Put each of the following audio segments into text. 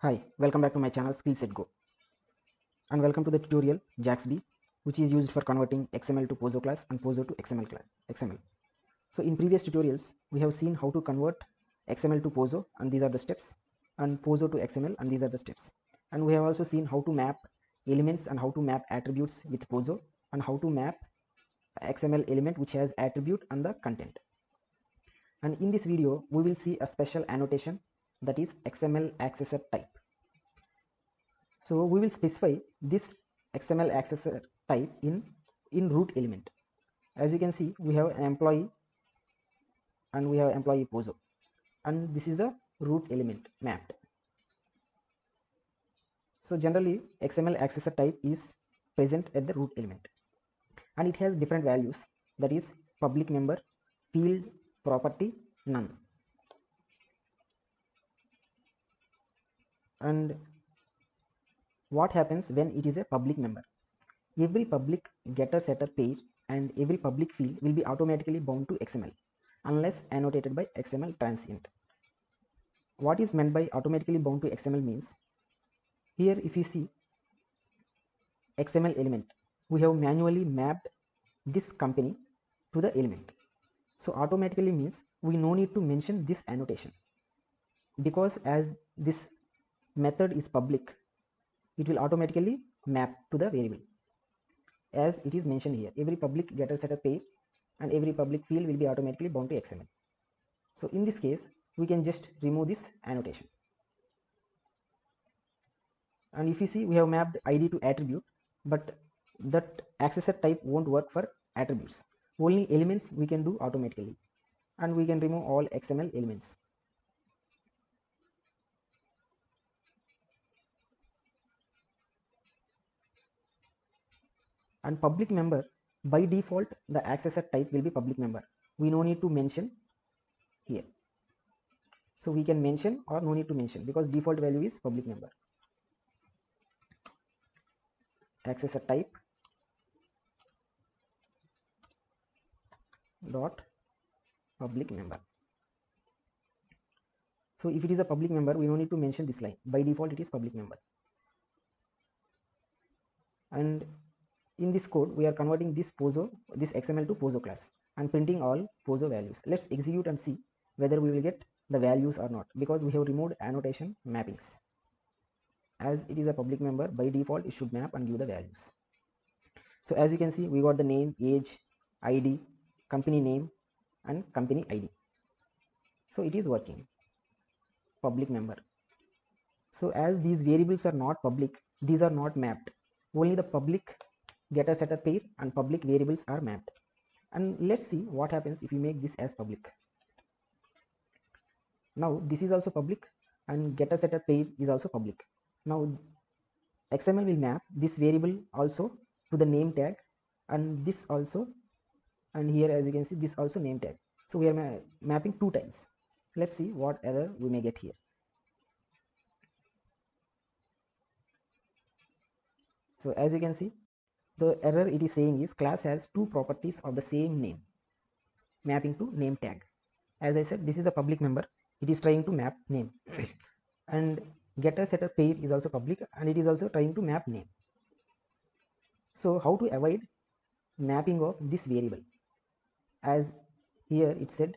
Hi, welcome back to my channel Skillset Go, and welcome to the tutorial Jaxb, which is used for converting XML to POSO class and POSO to XML class. So in previous tutorials, we have seen how to convert XML to POSO, and these are the steps, and POSO to XML, and these are the steps. And we have also seen how to map elements and how to map attributes with POSO, and how to map XML element which has attribute and the content. And in this video, we will see a special annotation, that is XML accessor type. So we will specify this XML accessor type in root element. As you can see, we have an employee and we have employee POSO, and this is the root element mapped. So generally XML accessor type is present at the root element, and it has different values, that is public member, field, property, none. And what happens when it is a public member? Every public getter setter pair and every public field will be automatically bound to XML unless annotated by XML transient. What is meant by automatically bound to XML means, here if you see XML element, we have manually mapped this company to the element. So automatically means we no need to mention this annotation, because as this method is public, it will automatically map to the variable as it is mentioned here. Every public getter setter pair and every public field will be automatically bound to XML. So in this case, we can just remove this annotation. And if you see, we have mapped ID to attribute, but that accessor type won't work for attributes. Only elements we can do automatically, and we can remove all XML elements. And public member, by default the accessor type will be public member. We no need to mention here. So we can mention or no need to mention, because default value is public member. Accessor type dot public member. So if it is a public member, we don't need to mention this line. By default it is public member. And in this code we are converting this XML to POSO class and printing all POSO values. Let's execute and see whether we will get the values or not, because we have removed annotation mappings. As it is a public member, by default it should map and give the values. So as you can see, we got the name, age, ID, company name and company ID. So it is working. Public member. So as these variables are not public, these are not mapped. Only the public getter setter pair and public variables are mapped. And let's see what happens if we make this as public. Now this is also public and getter setter pair is also public. Now XML will map this variable also to the name tag, and this also, and here as you can see this also name tag. So we are mapping two times. Let's see what error we may get here. So as you can see, the error it is saying is class has two properties of the same name, mapping to name tag. As I said, this is a public member, it is trying to map name and getter setter pair is also public and it is also trying to map name. So how to avoid mapping of this variable? As here it said,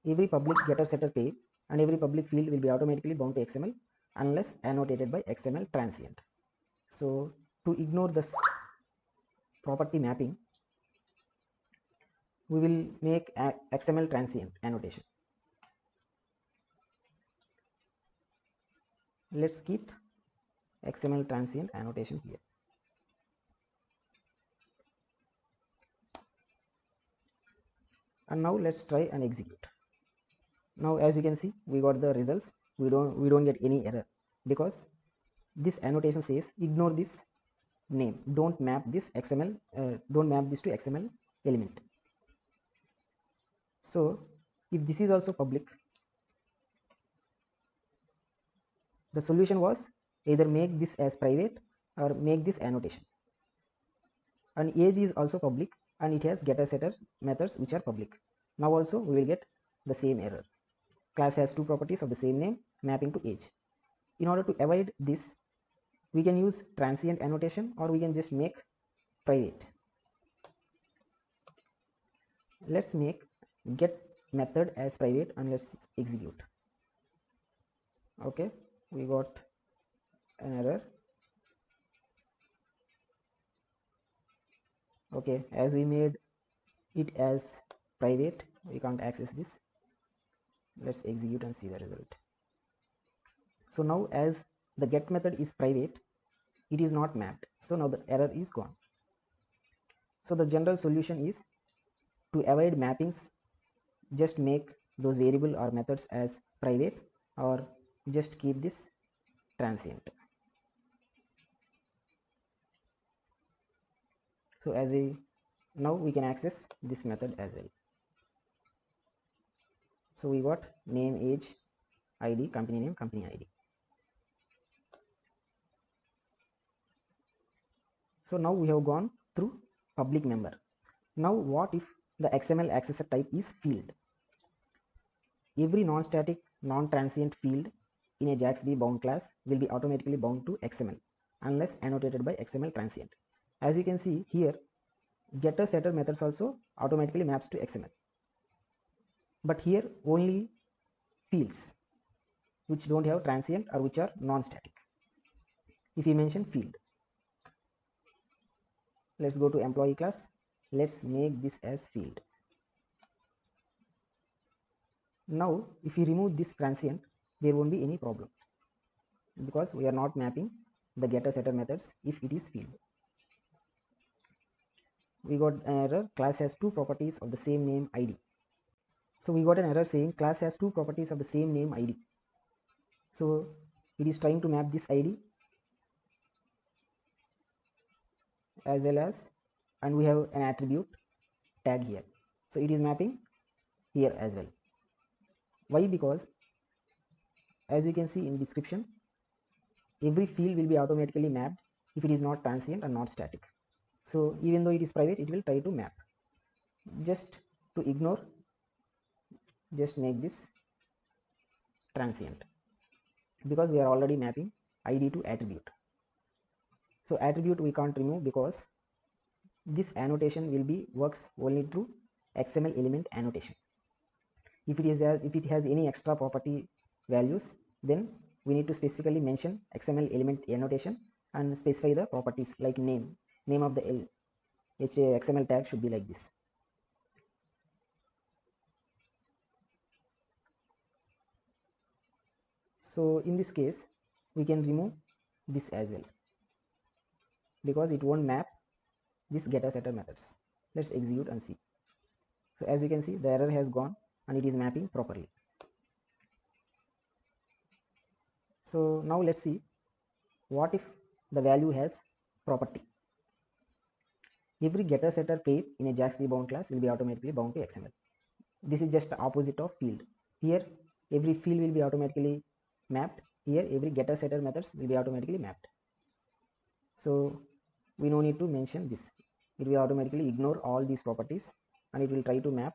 every public getter setter pair and every public field will be automatically bound to XML unless annotated by XML transient. So to ignore this property mapping, we will make XML transient annotation. Let's keep XML transient annotation here. And now let's try and execute. Now as you can see, we got the results. We don't get any error, because this annotation says ignore this name, don't map this XML, don't map this to XML element. So if this is also public, the solution was either make this as private or make this annotation. And age is also public and it has getter setter methods which are public. Now also we will get the same error. class has two properties of the same name mapping to age. In order to avoid this, we can use transient annotation, or we can just make private. Let's make get method as private and let's execute. Okay, we got an error. Okay, as we made it as private, we can't access this. Let's execute and see the result. So now as the get method is private, it is not mapped, so now the error is gone. So the general solution is to avoid mappings, just make those variable or methods as private, or just keep this transient. So as we now we can access this method as well. So we got name, age, id, company name, company id. So now we have gone through public member. Now what if the XML accessor type is field? Every non-static, non-transient field in a JAX-B bound class will be automatically bound to XML unless annotated by XML transient. As you can see here, getter setter methods also automatically maps to XML. But here only fields which don't have transient or which are non-static. If we mention field, let's go to employee class. Let's make this as field. Now if we remove this transient, there won't be any problem because we are not mapping the getter setter methods if it is field. We got an error, class has two properties of the same name id. So we got an error saying class has two properties of the same name id. So it is trying to map this id as well as, and we have an attribute tag here, so it is mapping here as well. Why? Because as you can see in description, every field will be automatically mapped if it is not transient and not static. So even though it is private, it will try to map. Just to ignore, just make this transient because we are already mapping id to attribute. So attribute we can't remove because this annotation will be works only through XML element annotation. If it has any extra property values, then we need to specifically mention XML element annotation and specify the properties like name of the XML tag should be like this. So in this case, we can remove this as well because it won't map this getter setter methods. Let's execute and see. So as you can see, the error has gone and it is mapping properly. So now let's see what if the value has property. Every getter setter pair in a JAX-B bound class will be automatically bound to XML. This is just the opposite of field. Here every field will be automatically mapped. Here every getter setter methods will be automatically mapped. So we no need to mention this. It will automatically ignore all these properties and it will try to map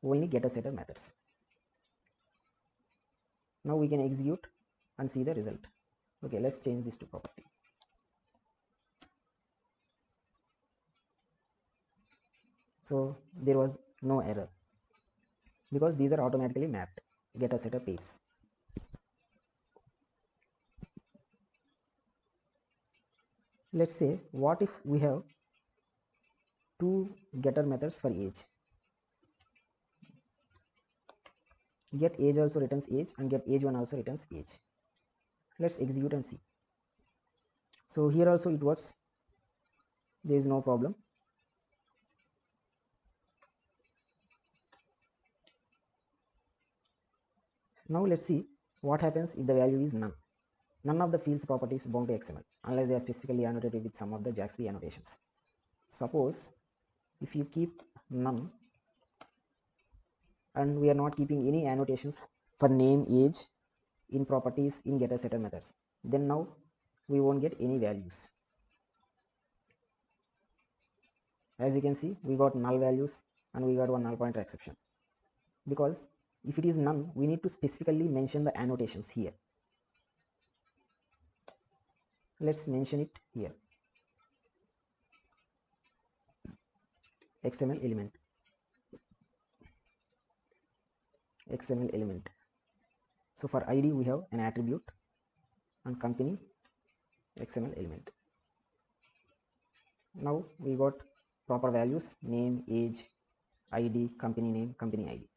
only getter setter methods. Now we can execute and see the result. Okay, let's change this to property. So there was no error because these are automatically mapped getter setter pairs. Let's say what if we have two getter methods for age. Get age also returns age and get age one also returns age. Let's execute and see. So here also it works, there is no problem. Now let's see what happens if the value is none. None of the fields properties bound to XML unless they are specifically annotated with some of the JAX-B annotations. Suppose if you keep none and we are not keeping any annotations for name, age in properties in getter setter methods, then now we won't get any values. As you can see, we got null values and we got one null pointer exception because If it is none, we need to specifically mention the annotations here. Let's mention it here. XML element. XML element. So for ID we have an attribute and company XML element. Now we got proper values: name, age, ID, company name, company ID.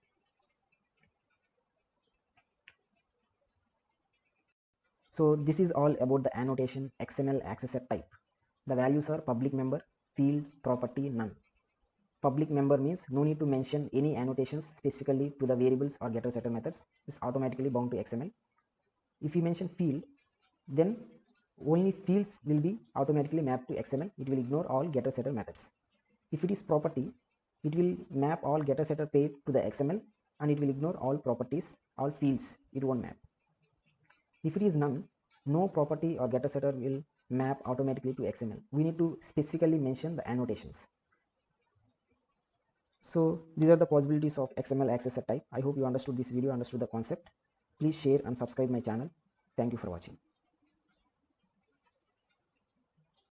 So this is all about the annotation XML accessor type. The values are public member, field, property, none. Public member means no need to mention any annotations specifically to the variables or getter setter methods. It's automatically bound to XML. If you mention field, then only fields will be automatically mapped to XML. It will ignore all getter setter methods. If it is property, it will map all getter setter paid to the XML, and it will ignore all properties, all fields it won't map. If it is none, no property or getter setter will map automatically to XML. We need to specifically mention the annotations. So these are the possibilities of XML accessor type. I hope you understood this video, understood the concept. Please share and subscribe my channel. Thank you for watching.